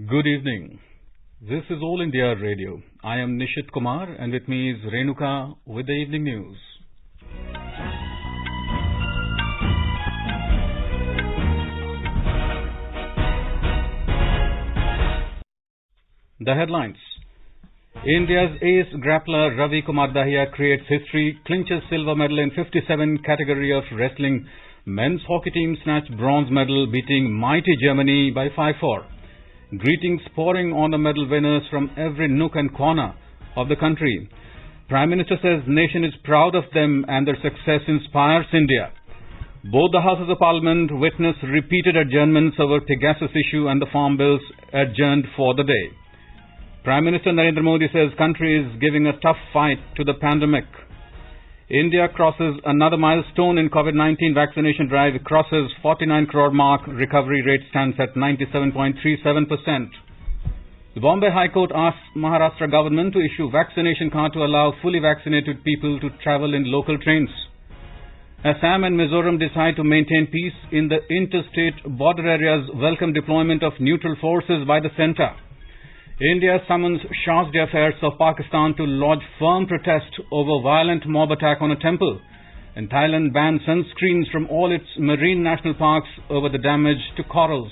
Good evening. This is All India Radio. I am Nishit Kumar and with me is Renuka with the evening news. The headlines. India's ace grappler Ravi Dahia creates history, clinches silver medal in 57 category of wrestling. Men's hockey team snatched bronze medal beating mighty Germany by 5-4. Greetings pouring on the medal winners from every nook and corner of the country. Prime Minister says nation is proud of them and their success inspires India. Both the Houses of Parliament witness repeated adjournments over Pegasus issue and the farm bills adjourned for the day. Prime Minister Narendra Modi says country is giving a tough fight to the pandemic. India crosses another milestone in COVID-19 vaccination drive, crosses 49 crore mark, recovery rate stands at 97.37%. The Bombay High Court asks Maharashtra government to issue vaccination card to allow fully vaccinated people to travel in local trains. Assam and Mizoram decide to maintain peace in the interstate border areas, welcome deployment of neutral forces by the centre. India summons Shahs d'Affaires of Pakistan to lodge firm protest over violent mob attack on a temple. And Thailand bans sunscreens from all its marine national parks over the damage to corals.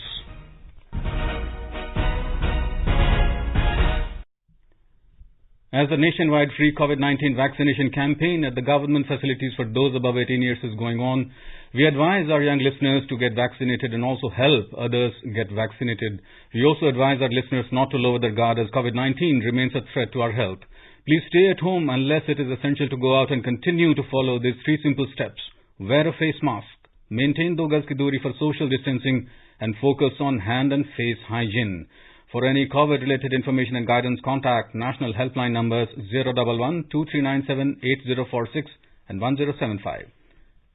As the nationwide free COVID-19 vaccination campaign at the government facilities for those above 18 years is going on, we advise our young listeners to get vaccinated and also help others get vaccinated. We also advise our listeners not to lower their guard as COVID-19 remains a threat to our health. Please stay at home unless it is essential to go out and continue to follow these three simple steps. Wear a face mask, maintain 2 gaz ki duri for social distancing, and focus on hand and face hygiene. For any COVID-related information and guidance, contact national helpline numbers 011-2397-8046 and 1075.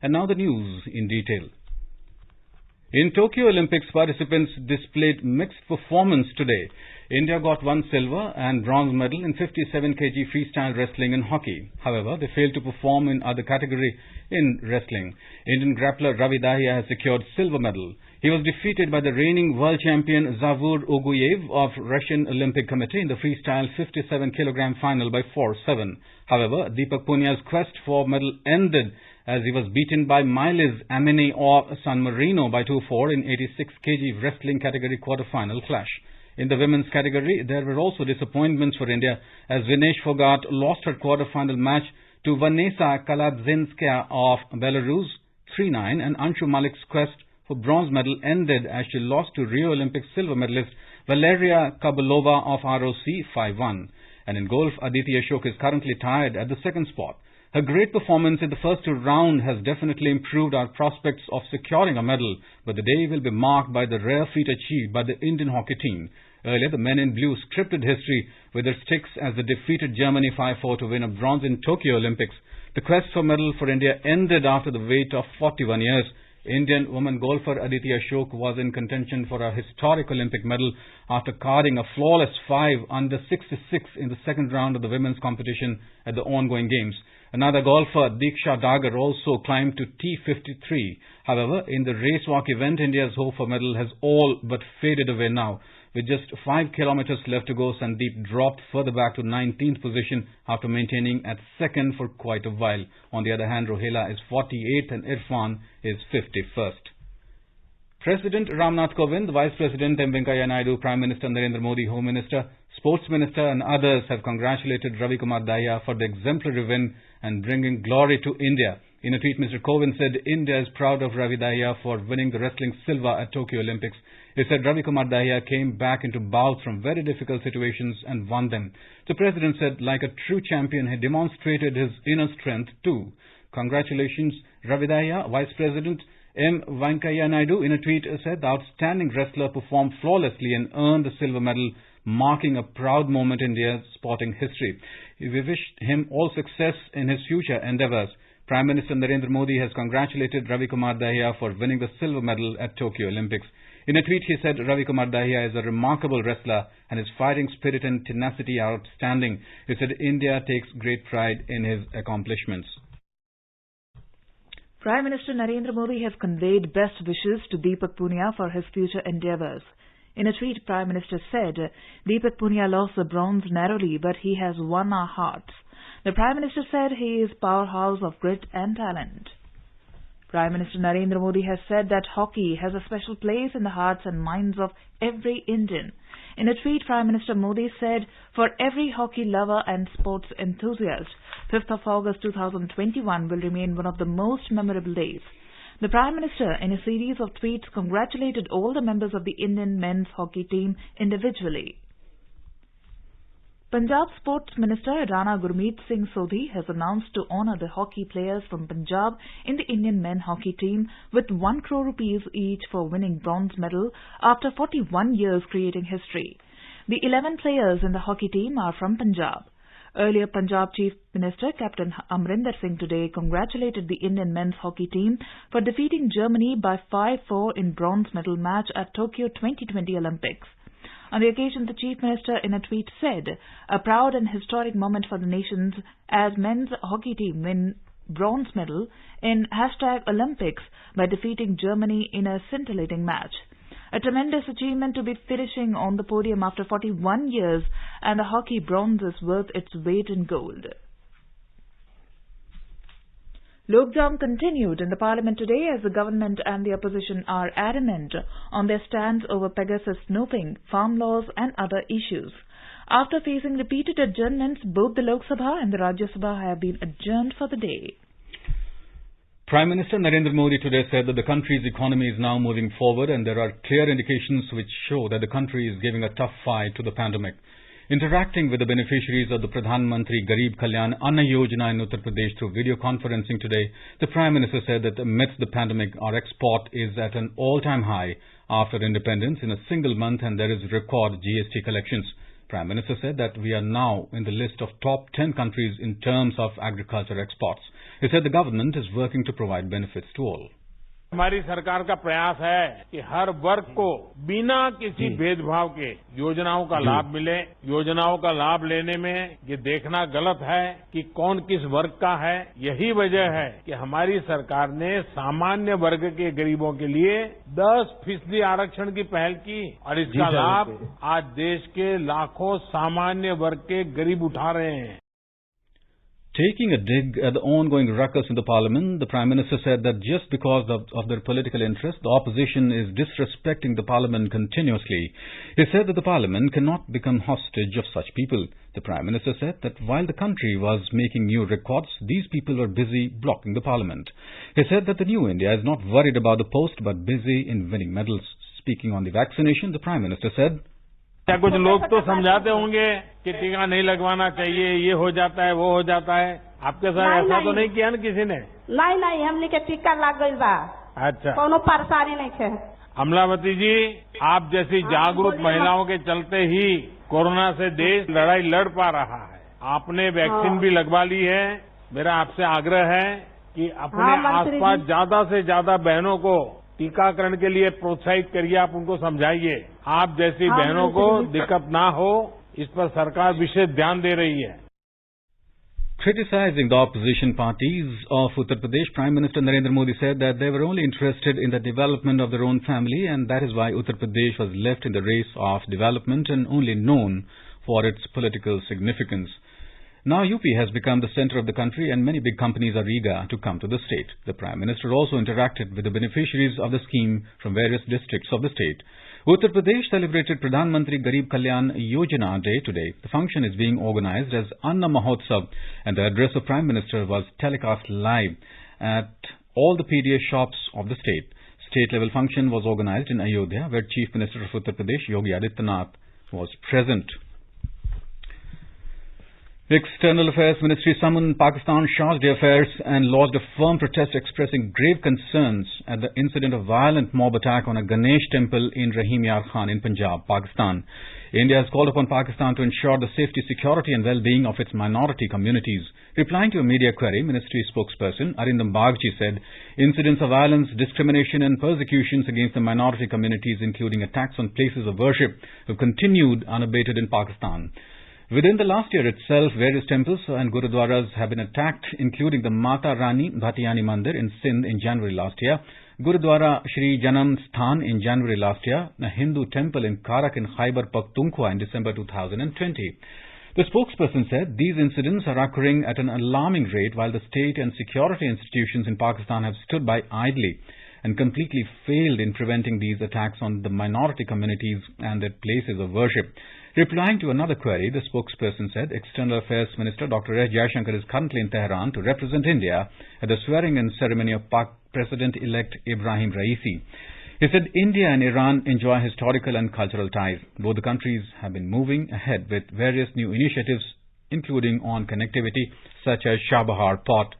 And now the news in detail. In Tokyo Olympics, participants displayed mixed performance today. India got 1 silver and bronze medal in 57 kg freestyle wrestling and hockey. However, they failed to perform in other category in wrestling. Indian grappler Ravi Dahia has secured silver medal. He was defeated by the reigning world champion Zavur Uguyev of Russian Olympic Committee in the freestyle 57 kg final by 4-7. However, Deepak Punia's quest for medal ended as he was beaten by Miles Amini of San Marino by 2-4 in 86 kg wrestling category quarter-final clash. In the women's category, there were also disappointments for India as Vinesh Fogart lost her quarter-final match to Vanessa Kaladzinskaya of Belarus 3-9, and Anshu Malik's quest for bronze medal ended as she lost to Rio Olympic silver medalist Valeria Kabalova of ROC 5-1. And in golf, Aditi Ashok is currently tied at the second spot. Her great performance in the first 2 rounds has definitely improved our prospects of securing a medal, but the day will be marked by the rare feat achieved by the Indian hockey team. Earlier, the men in blue scripted history with their sticks as they defeated Germany 5-4 to win a bronze in Tokyo Olympics. The quest for medal for India ended after the wait of 41 years. Indian woman golfer Aditi Ashok was in contention for a historic Olympic medal after carding a flawless 5 under 66 in the second round of the women's competition at the ongoing games. Another golfer, Diksha Dagar, also climbed to T53. However, in the race walk event, India's hope for medal has all but faded away now. With just 5 kilometers left to go, Sandeep dropped further back to 19th position after maintaining at second for quite a while. On the other hand, Rohela is 48th and Irfan is 51st. President Ramnath Kovind, Vice President M. Venkaiah Naidu, Prime Minister Narendra Modi, Home Minister, Sports Minister and others have congratulated Ravi Dahia for the exemplary win and bringing glory to India. In a tweet, Mr. Kovind said India is proud of Ravi Dahia for winning the wrestling silver at Tokyo Olympics. He said Ravi Dahia came back into bouts from very difficult situations and won them. The President said, like a true champion, he demonstrated his inner strength too. Congratulations, Ravi Dahia. Vice President M. Venkaiah Naidu, in a tweet, said the outstanding wrestler performed flawlessly and earned the silver medal, marking a proud moment in India's sporting history. We wish him all success in his future endeavours. Prime Minister Narendra Modi has congratulated Ravi Dahia for winning the silver medal at Tokyo Olympics. In a tweet, he said Ravi Dahia is a remarkable wrestler and his fighting spirit and tenacity are outstanding. He said India takes great pride in his accomplishments. Prime Minister Narendra Modi has conveyed best wishes to Deepak Punia for his future endeavours. In a tweet, Prime Minister said, Deepak Punia lost the bronze narrowly, but he has won our hearts. The Prime Minister said he is powerhouse of grit and talent. Prime Minister Narendra Modi has said that hockey has a special place in the hearts and minds of every Indian. In a tweet, Prime Minister Modi said, for every hockey lover and sports enthusiast, 5th of August 2021 will remain one of the most memorable days. The Prime Minister, in a series of tweets, congratulated all the members of the Indian men's hockey team individually. Punjab Sports Minister Rana Gurmeet Singh Sodhi has announced to honour the hockey players from Punjab in the Indian men hockey team with 1 crore rupees each for winning bronze medal after 41 years, creating history. The 11 players in the hockey team are from Punjab. Earlier, Punjab Chief Minister Captain Amrinder Singh today congratulated the Indian men's hockey team for defeating Germany by 5-4 in bronze medal match at Tokyo 2020 Olympics. On the occasion, the Chief Minister in a tweet said, a proud and historic moment for the nations as men's hockey team win bronze medal in #Olympics by defeating Germany in a scintillating match. A tremendous achievement to be finishing on the podium after 41 years, and the hockey bronze is worth its weight in gold. Lockdown continued in the Parliament today as the government and the opposition are adamant on their stance over Pegasus snooping, farm laws and other issues. After facing repeated adjournments, both the Lok Sabha and the Rajya Sabha have been adjourned for the day. Prime Minister Narendra Modi today said that the country's economy is now moving forward and there are clear indications which show that the country is giving a tough fight to the pandemic. Interacting with the beneficiaries of the Pradhan Mantri Garib Kalyan Anna Yojana in Uttar Pradesh through video conferencing today, the Prime Minister said that amidst the pandemic, our export is at an all-time high after independence in a single month and there is record GST collections. Prime Minister said that we are now in the list of top 10 countries in terms of agriculture exports. He said the government is working to provide benefits to all. हमारी सरकार का प्रयास है कि हर वर्ग को बिना किसी भेदभाव के योजनाओं का लाभ मिले। योजनाओं का लाभ लेने में ये देखना गलत है कि कौन किस वर्ग का है। यही वजह है कि हमारी सरकार ने सामान्य वर्ग के गरीबों के लिए 10% आरक्षण की पहल की और इसका लाभ आज देश के लाखों सामान्य वर्ग के गरीब उठा रहे हैं। Taking a dig at the ongoing ruckus in the Parliament, the Prime Minister said that just because of their political interest, the opposition is disrespecting the Parliament continuously. He said that the Parliament cannot become hostage of such people. The Prime Minister said that while the country was making new records, these people were busy blocking the Parliament. He said that the new India is not worried about the post but busy in winning medals. Speaking on the vaccination, the Prime Minister said, क्या कुछ लोग तो समझाते होंगे कि टीका नहीं लगवाना चाहिए, ये हो जाता है, वो हो जाता है। आपके साथ ऐसा तो नहीं किया ना किसी ने? नहीं हमने के टीका लग गई बा। अच्छा, कोनो परेशानी नहीं है। अमलावती जी, आप जैसी जागरूक महिलाओं के चलते ही कोरोना से देश लड़ाई लड़ पा रहा है। आपने वैक्सीन भी लगवा ली है। मेरा आपसे आग्रह है कि अपने आसपास ज्यादा से ज्यादा बहनों को टीकाकरण के लिए प्रोत्साहित करिए, आप उनको समझाइए। आप जैसी बहनों को दिक्कत ना हो, इस पर सरकार विशेष ध्यान दे रही है। Criticizing the opposition parties of Uttar Pradesh, Prime Minister Narendra Modi said that they were only interested in the development of their own family and that is why Uttar Pradesh was left in the race of development and only known for its political significance. Now UP has become the center of the country and many big companies are eager to come to the state. The Prime Minister also interacted with the beneficiaries of the scheme from various districts of the state. Uttar Pradesh celebrated Pradhan Mantri Garib Kalyan Yojana Day today. The function is being organized as Anna Mahotsav and the address of Prime Minister was telecast live at all the PDA shops of the state. State-level function was organized in Ayodhya where Chief Minister of Uttar Pradesh Yogi Adityanath was present. External Affairs Ministry summoned Pakistan chargé d'affaires and lodged a firm protest expressing grave concerns at the incident of violent mob attack on a Ganesh temple in Rahim Yar Khan in Punjab, Pakistan. India has called upon Pakistan to ensure the safety, security and well-being of its minority communities. Replying to a media query, Ministry spokesperson Arindam Bagchi said incidents of violence, discrimination and persecutions against the minority communities, including attacks on places of worship, have continued unabated in Pakistan. Within the last year itself, various temples and gurudwaras have been attacked, including the Mata Rani Bhatiyani Mandir in Sindh in January last year. Gurudwara Shri Janam Sthan in January last year, a Hindu temple in Karak in Khyber Pakhtunkhwa in December 2020. The spokesperson said these incidents are occurring at an alarming rate while the state and security institutions in Pakistan have stood by idly and completely failed in preventing these attacks on the minority communities and their places of worship. Replying to another query, the spokesperson said External Affairs Minister Dr. S. Jaishankar is currently in Tehran to represent India at the swearing-in ceremony of Pak President-elect Ibrahim Raisi. He said India and Iran enjoy historical and cultural ties. Both the countries have been moving ahead with various new initiatives, including on connectivity, such as Chabahar Port.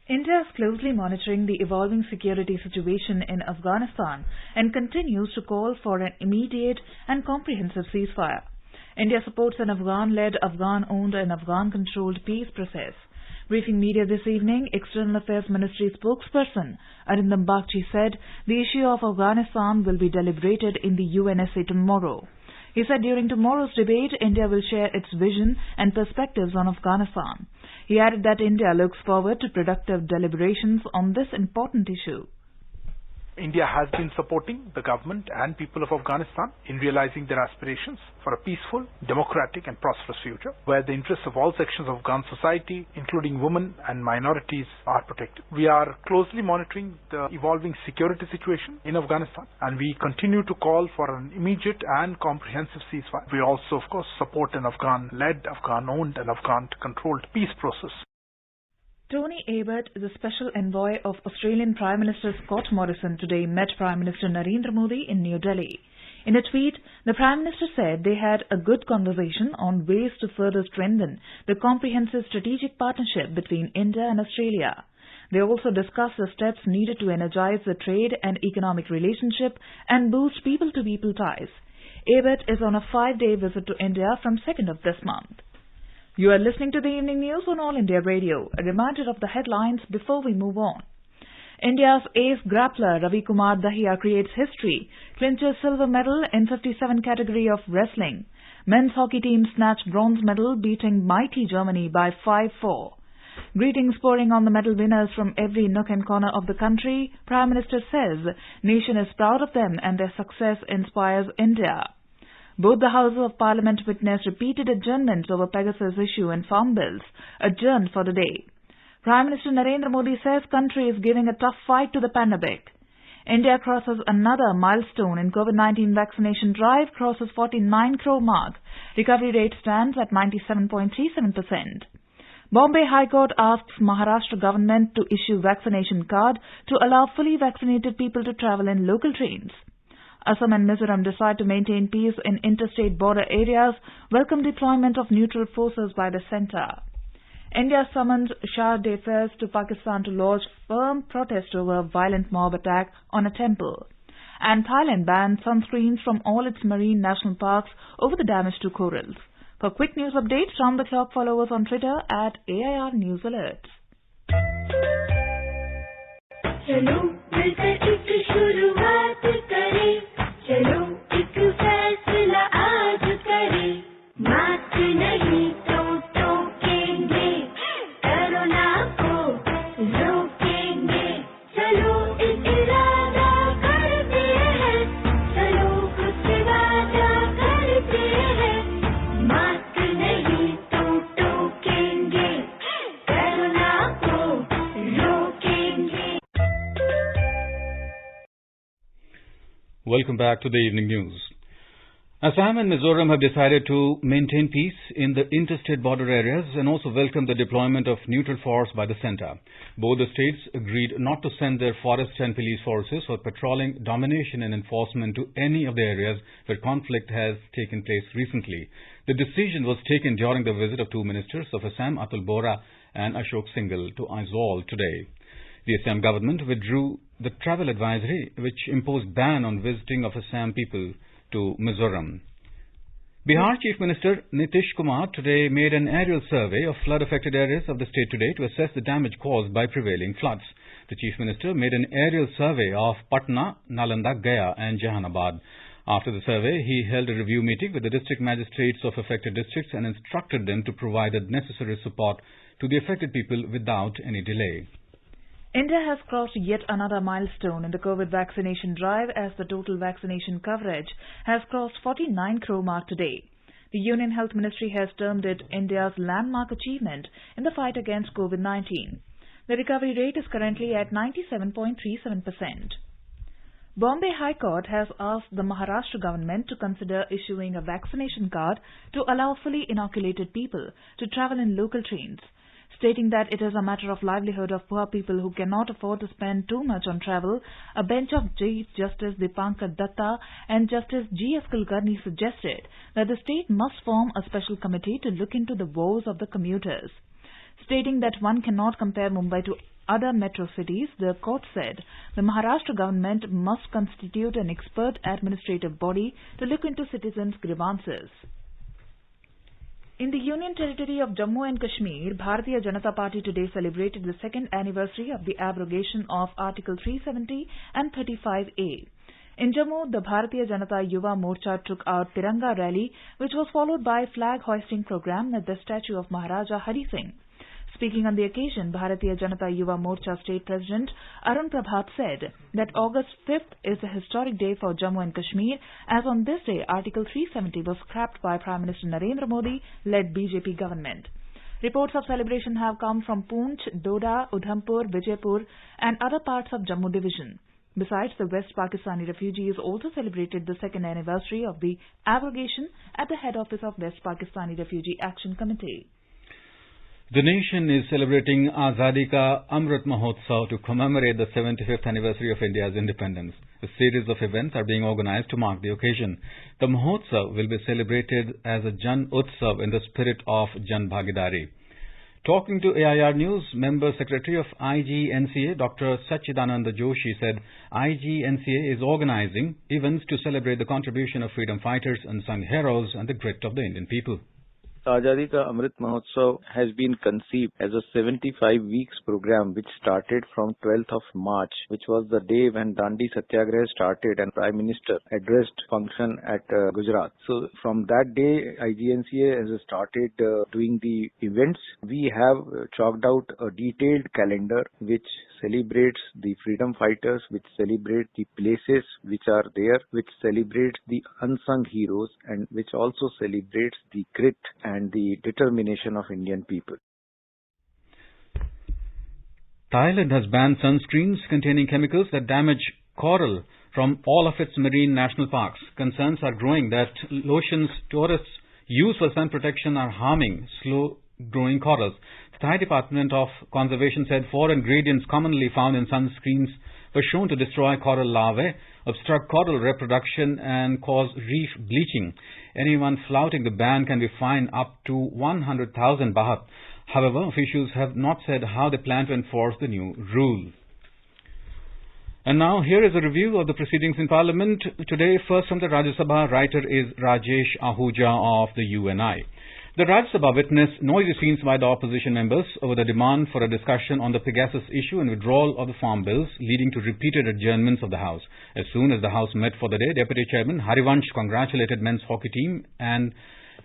India is closely monitoring the evolving security situation in Afghanistan and continues to call for an immediate and comprehensive ceasefire. India supports an Afghan-led, Afghan-owned and Afghan-controlled peace process. Briefing media this evening, External Affairs Ministry spokesperson Arindam Bagchi said the issue of Afghanistan will be deliberated in the UNSA tomorrow. He said during tomorrow's debate, India will share its vision and perspectives on Afghanistan. He added that India looks forward to productive deliberations on this important issue. India has been supporting the government and people of Afghanistan in realizing their aspirations for a peaceful, democratic and prosperous future, where the interests of all sections of Afghan society, including women and minorities, are protected. We are closely monitoring the evolving security situation in Afghanistan, and we continue to call for an immediate and comprehensive ceasefire. We also, of course, support an Afghan-led, Afghan-owned and Afghan-controlled peace process. Tony Abbott, the special envoy of Australian Prime Minister Scott Morrison, today met Prime Minister Narendra Modi in New Delhi. In a tweet, the Prime Minister said they had a good conversation on ways to further strengthen the comprehensive strategic partnership between India and Australia. They also discussed the steps needed to energize the trade and economic relationship and boost people-to-people ties. Abbott is on a 5-day visit to India from 2nd of this month. You are listening to the Evening News on All India Radio. A reminder of the headlines before we move on. India's ace grappler Ravi Kumar Dahia creates history, clinches silver medal in 57 category of wrestling. Men's hockey team snatched bronze medal beating mighty Germany by 5-4. Greetings pouring on the medal winners from every nook and corner of the country. Prime Minister says nation is proud of them and their success inspires India. Both the Houses of Parliament witnessed repeated adjournments over Pegasus issue and farm bills, adjourned for the day. Prime Minister Narendra Modi says country is giving a tough fight to the pandemic. India crosses another milestone in COVID-19 vaccination drive, crosses 49 crore mark. Recovery rate stands at 97.37%. Bombay High Court asks Maharashtra government to issue vaccination card to allow fully vaccinated people to travel in local trains. Assam and Mizoram decide to maintain peace in interstate border areas, welcome deployment of neutral forces by the centre. India summoned Shah d'Affaires to Pakistan to lodge firm protest over a violent mob attack on a temple. And Thailand banned sunscreens from all its marine national parks over the damage to corals. For quick news updates, round the clock follow us on Twitter at AIR News Alerts. चलो मिलकर एक शुरुआत करें, चलो एक फैसला आज करें, मास्क नहीं तो टोकेंगे, कोरोना को रोकेंगे, चलो एक इरादा करते हैं, चलो कुछ वादा करते हैं, मास्क नहीं तो टोकेंगे, कोरोना को रोकेंगे. Welcome back to the Evening News. Assam and Mizoram have decided to maintain peace in the interstate border areas and also welcome the deployment of neutral force by the centre. Both the states agreed not to send their forest and police forces for patrolling, domination and enforcement to any of the areas where conflict has taken place recently. The decision was taken during the visit of two ministers of Assam, Atul Bora and Ashok Singhal, to Aizawl today. The Assam government withdrew the travel advisory which imposed ban on visiting of Assam people to Mizoram. Bihar Chief Minister Nitish Kumar today made an aerial survey of flood-affected areas of the state today to assess the damage caused by prevailing floods. The Chief Minister made an aerial survey of Patna, Nalanda, Gaya and Jahanabad. After the survey, he held a review meeting with the district magistrates of affected districts and instructed them to provide the necessary support to the affected people without any delay. India has crossed yet another milestone in the COVID vaccination drive as the total vaccination coverage has crossed 49 crore mark today. The Union Health Ministry has termed it India's landmark achievement in the fight against COVID-19. The recovery rate is currently at 97.37%. Bombay High Court has asked the Maharashtra government to consider issuing a vaccination card to allow fully inoculated people to travel in local trains, stating that it is a matter of livelihood of poor people who cannot afford to spend too much on travel. A bench of Chief Justice Dipankar Datta and Justice G.S. Kulkarni suggested that the state must form a special committee to look into the woes of the commuters. Stating that one cannot compare Mumbai to other metro cities, the court said the Maharashtra government must constitute an expert administrative body to look into citizens' grievances. In the Union Territory of Jammu and Kashmir, Bharatiya Janata Party today celebrated the second anniversary of the abrogation of Article 370 and 35A. In Jammu, the Bharatiya Janata Yuva Morcha took out Tiranga rally, which was followed by flag-hoisting program at the statue of Maharaja Hari Singh. Speaking on the occasion, Bharatiya Janata Yuva Morcha State President Arun Prabhat said that August 5th is a historic day for Jammu and Kashmir, as on this day Article 370 was scrapped by Prime Minister Narendra Modi-led BJP government. Reports of celebration have come from Poonch, Doda, Udhampur, Vijaypur and other parts of Jammu division. Besides, the West Pakistani refugees also celebrated the second anniversary of the abrogation at the head office of West Pakistani Refugee Action Committee. The nation is celebrating Azadi Ka Amrit Mahotsav to commemorate the 75th anniversary of India's independence. A series of events are being organized to mark the occasion. The Mahotsav will be celebrated as a Jan Utsav in the spirit of Jan Bhagidari. Talking to AIR News, Member Secretary of IGNCA, Dr. Sachidananda Joshi said IGNCA is organizing events to celebrate the contribution of freedom fighters, unsung heroes and the grit of the Indian people. Azadi Ka Amrit Mahotsav has been conceived as a 75 weeks program which started from 12th of March, which was the day when Dandi Satyagraha started and Prime Minister addressed function at Gujarat. So from that day, IGNCA has started doing the events. We have chalked out a detailed calendar which celebrates the freedom fighters, which celebrate the places which are there, which celebrates the unsung heroes and which also celebrates the grit and the determination of Indian people. Thailand has banned sunscreens containing chemicals that damage coral from all of its marine national parks. Concerns are growing that lotions tourists use for sun protection are harming slow-growing corals. The Thai Department of Conservation said 4 ingredients commonly found in sunscreens were shown to destroy coral larvae, obstruct coral reproduction and cause reef bleaching. Anyone flouting the ban can be fined up to 100,000 baht. However, officials have not said how they plan to enforce the new rule. And now here is a review of the proceedings in Parliament. Today, first from the Rajya Sabha, writer is Rajesh Ahuja of the UNI. The Rajya Sabha witnessed noisy scenes by the opposition members over the demand for a discussion on the Pegasus issue and withdrawal of the farm bills, leading to repeated adjournments of the House. As soon as the House met for the day, Deputy Chairman Harivansh congratulated men's hockey team and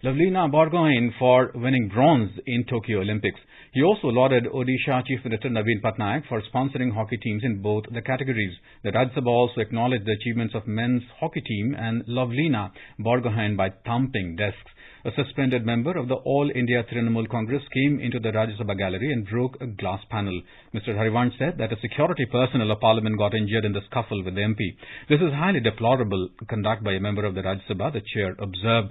Lavlina Borgohain for winning bronze in Tokyo Olympics. He also lauded Odisha Chief Minister Naveen Patnaik for sponsoring hockey teams in both the categories. The Rajya Sabha also acknowledged the achievements of men's hockey team and Lavlina Borgohain by thumping desks. A suspended member of the All India Trinamool Congress came into the Rajya Sabha gallery and broke a glass panel. Mr. Harivansh said that a security personnel of Parliament got injured in the scuffle with the MP. This is highly deplorable conduct by a member of the Rajya Sabha, the chair observed.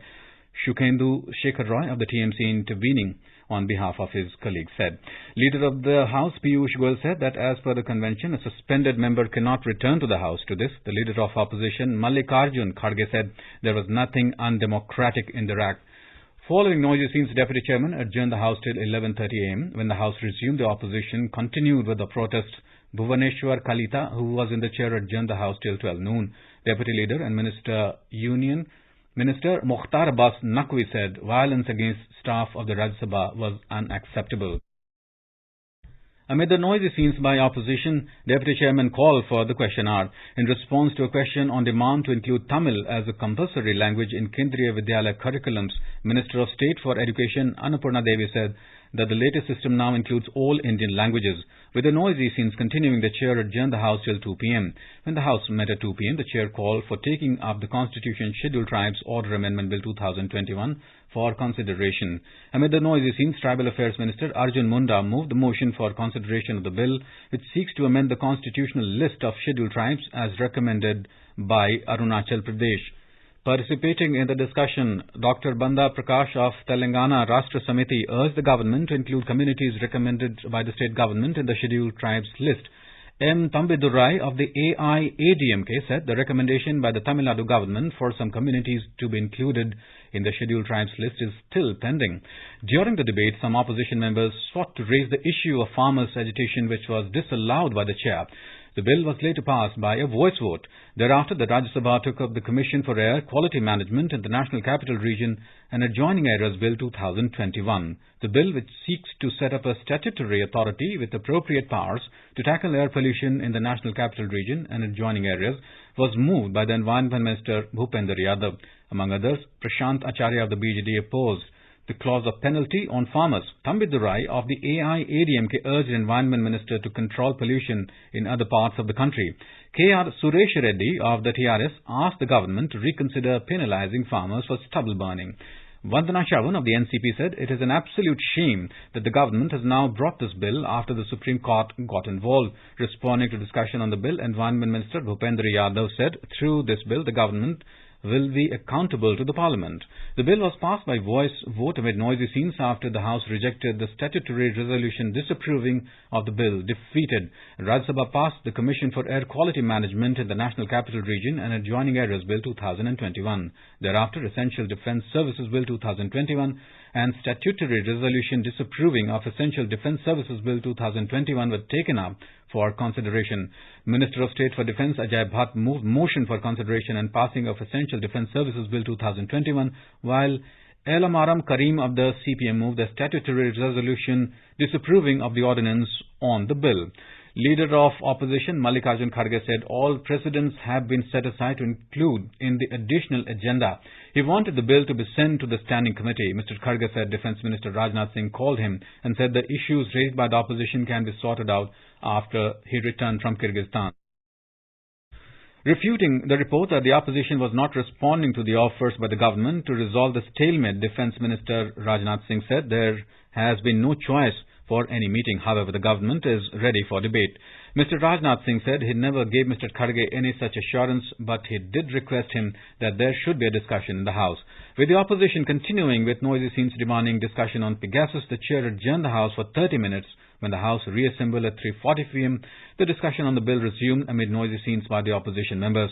Shukhendu Shekhar Roy of the TMC intervening on behalf of his colleague said. Leader of the House, Piyush Goyal, said that as per the convention, a suspended member cannot return to the House. To this, the leader of opposition, Mallikarjun Kharge, said there was nothing undemocratic in the act. Following noisy scenes, Deputy Chairman adjourned the House till 11:30 a.m. When the House resumed, the opposition continued with the protest. Bhuvaneshwar Kalita, who was in the chair, adjourned the House till 12 noon. Deputy Leader and Minister Mukhtar Abbas Naqvi said violence against staff of the Rajya Sabha was unacceptable. Amid the noisy scenes by opposition, Deputy Chairman called for the question hour. In response to a question on demand to include Tamil as a compulsory language in Kendriya Vidyalaya curriculums, Minister of State for Education Annapurna Devi said that the latest system now includes all Indian languages. With the noisy scenes continuing, the chair adjourned the House till 2 p.m. When the House met at 2 p.m., the chair called for taking up the Constitution Scheduled Tribes Order Amendment Bill 2021 for consideration. Amid the noisy scenes, Tribal Affairs Minister Arjun Munda moved the motion for consideration of the bill, which seeks to amend the constitutional list of scheduled tribes as recommended by Arunachal Pradesh. Participating in the discussion, Dr. Banda Prakash of Telangana Rashtra Samiti urged the government to include communities recommended by the state government in the scheduled tribes list. M. Tambidurai of the AIADMK said the recommendation by the Tamil Nadu government for some communities to be included in the scheduled tribes list is still pending. During the debate, some opposition members sought to raise the issue of farmers' agitation, which was disallowed by the chair. The bill was later passed by a voice vote. Thereafter, the Rajya Sabha took up the Commission for Air Quality Management in the National Capital Region and Adjoining Areas Bill 2021. The bill, which seeks to set up a statutory authority with appropriate powers to tackle air pollution in the National Capital Region and adjoining areas, was moved by the Environment Minister Bhupender Yadav. Among others, Prashant Acharya of the BJD opposed the clause of penalty on farmers. Tambidurai of the AIADMK urged the Environment Minister to control pollution in other parts of the country. K.R. Suresh Reddy of the TRS asked the government to reconsider penalizing farmers for stubble burning. Vandana Shavan of the NCP said it is an absolute shame that the government has now brought this bill after the Supreme Court got involved. Responding to discussion on the bill, Environment Minister Bhupender Yadav said through this bill the government will be accountable to the Parliament. The bill was passed by voice vote amid noisy scenes after the House rejected the statutory resolution disapproving of the bill. Defeated, Rajya Sabha passed the Commission for Air Quality Management in the National Capital Region and Adjoining Areas Bill 2021. Thereafter, Essential Defence Services Bill 2021 and statutory resolution disapproving of Essential Defence Services Bill 2021 were taken up for consideration. Minister of State for Defence Ajay Bhatt moved motion for consideration and passing of Essential Defence Services Bill 2021, while Elamaram Karim of the CPM moved the statutory resolution disapproving of the ordinance on the bill. Leader of Opposition Mallikarjun Kharge said all precedents have been set aside to include in the additional agenda. He wanted the bill to be sent to the Standing Committee. Mr. Kharge said Defence Minister Rajnath Singh called him and said the issues raised by the opposition can be sorted out after he returned from Kyrgyzstan. Refuting the report that the opposition was not responding to the offers by the government to resolve the stalemate, Defence Minister Rajnath Singh said there has been no choice for any meeting. However, the government is ready for debate. Mr. Rajnath Singh said he never gave Mr. Kharge any such assurance, but he did request him that there should be a discussion in the House. With the opposition continuing with noisy scenes demanding discussion on Pegasus, the chair adjourned the House for 30 minutes. When the House reassembled at 3:40 p.m., the discussion on the bill resumed amid noisy scenes by the opposition members.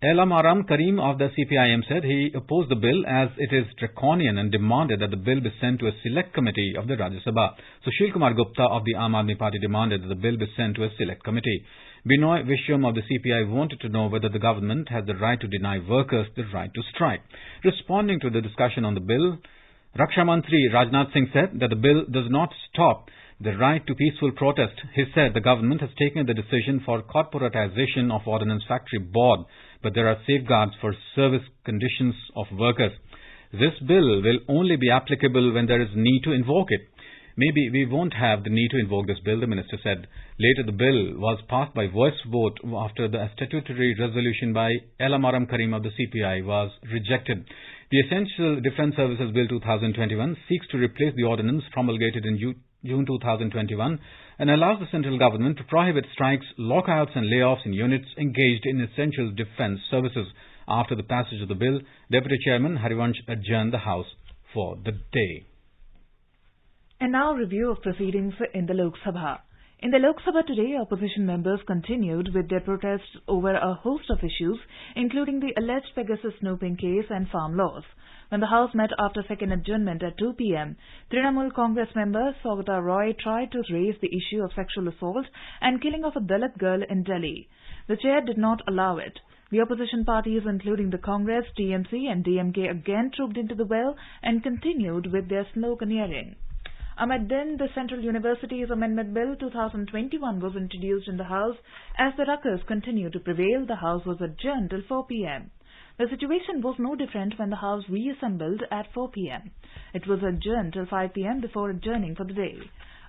Elamaram Karim of the CPIM said he opposed the bill as it is draconian and demanded that the bill be sent to a select committee of the Rajya Sabha. Sushil Kumar Gupta of the Aam Aadmi Party demanded that the bill be sent to a select committee. Binoy Vishyam of the CPI wanted to know whether the government has the right to deny workers the right to strike. Responding to the discussion on the bill, Raksha Mantri Rajnath Singh said that the bill does not stop the right to peaceful protest. He said the government has taken the decision for corporatization of Ordnance Factory Board, but there are safeguards for service conditions of workers. This bill will only be applicable when there is need to invoke it. Maybe we won't have the need to invoke this bill, the minister said. Later, the bill was passed by voice vote after the statutory resolution by Elamaram Karim of the CPI was rejected. The Essential Defence Services Bill 2021 seeks to replace the ordinance promulgated in June 2021 and allows the central government to prohibit strikes, lockouts and layoffs in units engaged in essential defence services. After the passage of the bill, Deputy Chairman Harivansh adjourned the House for the day. And now review of proceedings in the Lok Sabha. In the Lok Sabha today, opposition members continued with their protests over a host of issues, including the alleged Pegasus snooping case and farm laws. When the House met after second adjournment at 2 p.m., Trinamool Congress member Saugata Roy tried to raise the issue of sexual assault and killing of a Dalit girl in Delhi. The chair did not allow it. The opposition parties, including the Congress, TMC and DMK, again trooped into the well and continued with their sloganeering. Amid then, the Central Universities Amendment Bill 2021 was introduced in the House. As the ruckus continued to prevail, the House was adjourned till 4 p.m. The situation was no different when the House reassembled at 4 p.m. It was adjourned till 5 p.m. before adjourning for the day.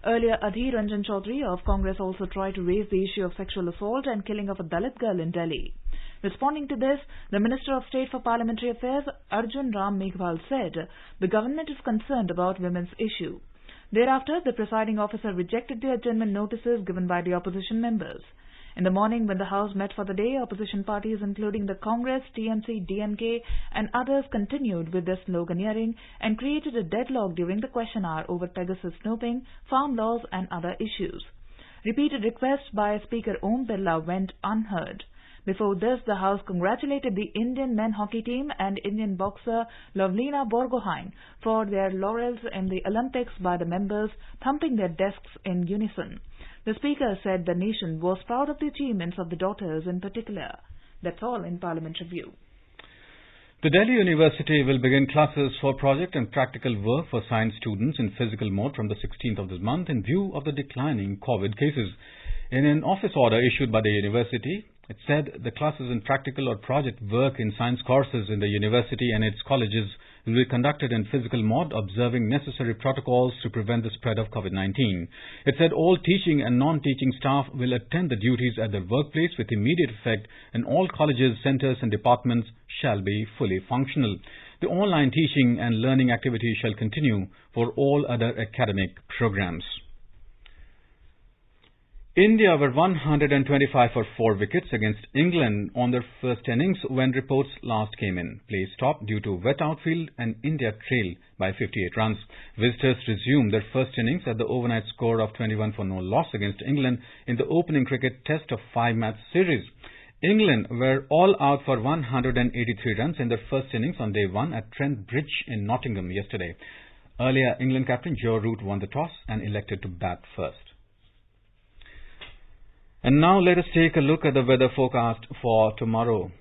Earlier, Adhir Ranjan Chaudhary of Congress also tried to raise the issue of sexual assault and killing of a Dalit girl in Delhi. Responding to this, the Minister of State for Parliamentary Affairs, Arjun Ram Meghwal, said the government is concerned about women's issue. Thereafter, the presiding officer rejected the adjournment notices given by the opposition members. In the morning, when the House met for the day, opposition parties including the Congress, TMC, DMK and others continued with their sloganeering and created a deadlock during the question hour over Pegasus snooping, farm laws and other issues. Repeated requests by Speaker Om Birla went unheard. Before this, the House congratulated the Indian men hockey team and Indian boxer Lovlina Borgohain for their laurels in the Olympics by the members thumping their desks in unison. The Speaker said the nation was proud of the achievements of the daughters in particular. That's all in Parliament Review. The Delhi University will begin classes for project and practical work for science students in physical mode from the 16th of this month in view of the declining COVID cases. In an office order issued by the university, it said the classes in practical or project work in science courses in the university and its colleges will be conducted in physical mode, observing necessary protocols to prevent the spread of COVID-19. It said all teaching and non-teaching staff will attend the duties at their workplace with immediate effect, and all colleges, centres and departments shall be fully functional. The online teaching and learning activities shall continue for all other academic programs. India were 125 for 4 wickets against England on their first innings when reports last came in. Play stopped due to wet outfield and India trailed by 58 runs. Visitors resumed their first innings at the overnight score of 21 for no loss against England in the opening cricket test of 5-match series. England were all out for 183 runs in their first innings on day 1 at Trent Bridge in Nottingham yesterday. Earlier, England captain Joe Root won the toss and elected to bat first. And now let us take a look at the weather forecast for tomorrow.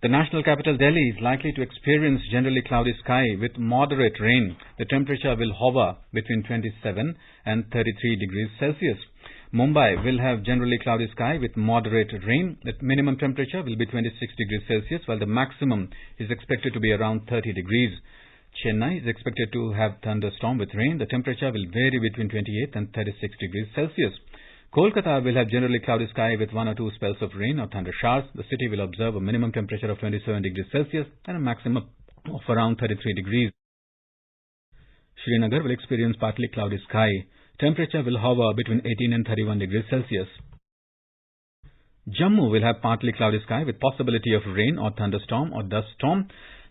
The national capital Delhi is likely to experience generally cloudy sky with moderate rain. The temperature will hover between 27 and 33 degrees Celsius. Mumbai will have generally cloudy sky with moderate rain. The minimum temperature will be 26 degrees Celsius while the maximum is expected to be around 30 degrees. Chennai is expected to have thunderstorm with rain. The temperature will vary between 28 and 36 degrees Celsius. Kolkata will have generally cloudy sky with 1 or 2 spells of rain or thunder showers. The city will observe a minimum temperature of 27 degrees Celsius and a maximum of around 33 degrees. Srinagar will experience partly cloudy sky. Temperature will hover between 18 and 31 degrees Celsius. Jammu will have partly cloudy sky with possibility of rain or thunderstorm or dust storm.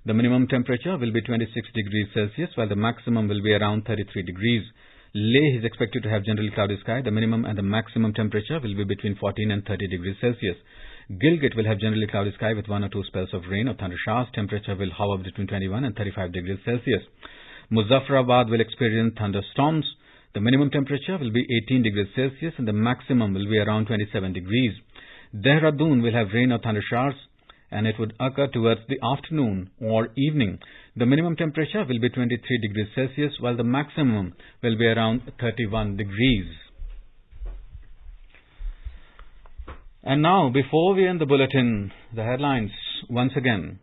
The minimum temperature will be 26 degrees Celsius while the maximum will be around 33 degrees. Leh is expected to have generally cloudy sky. The minimum and the maximum temperature will be between 14 and 30 degrees Celsius. Gilgit will have generally cloudy sky with 1 or 2 spells of rain or thunder showers. Temperature will hover between 21 and 35 degrees Celsius. Muzaffarabad will experience thunderstorms. The minimum temperature will be 18 degrees Celsius and the maximum will be around 27 degrees. Dehradun will have rain or thunder showers and it would occur towards the afternoon or evening. The minimum temperature will be 23 degrees Celsius while the maximum will be around 31 degrees. And now, before we end the bulletin, the headlines once again.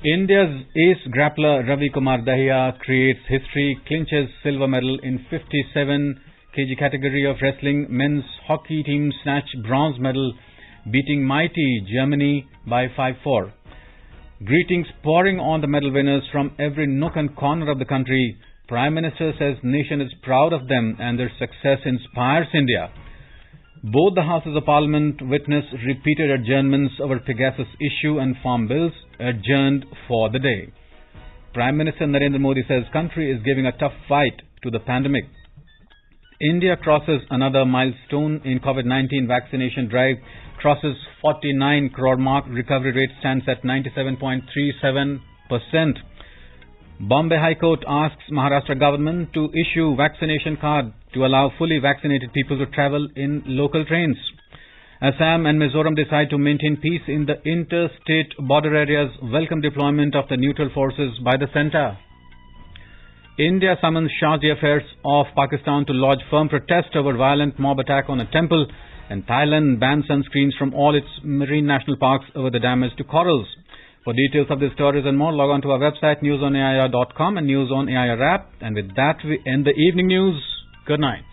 India's ace grappler Ravi Kumar Dahia creates history, clinches silver medal in 57 kg category of wrestling. Men's hockey team snatch bronze medal, beating mighty Germany by 5-4. Greetings pouring on the medal winners from every nook and corner of the country. Prime Minister says nation is proud of them and their success inspires India. Both the Houses of Parliament witness repeated adjournments over Pegasus issue and farm bills adjourned for the day. Prime Minister Narendra Modi says country is giving a tough fight to the pandemic. India crosses another milestone in COVID-19 vaccination drive, crosses 49 crore mark, recovery rate stands at 97.37%. Bombay High Court asks Maharashtra government to issue vaccination card to allow fully vaccinated people to travel in local trains. Assam and Mizoram decide to maintain peace in the interstate border areas, welcome deployment of the neutral forces by the centre. India summons Shahji affairs of Pakistan to lodge firm protest over violent mob attack on a temple, and Thailand bans sunscreens from all its marine national parks over the damage to corals. For details of these stories and more, log on to our website newsonair.com and News on AIR app. And with that, we end the evening news. Good night.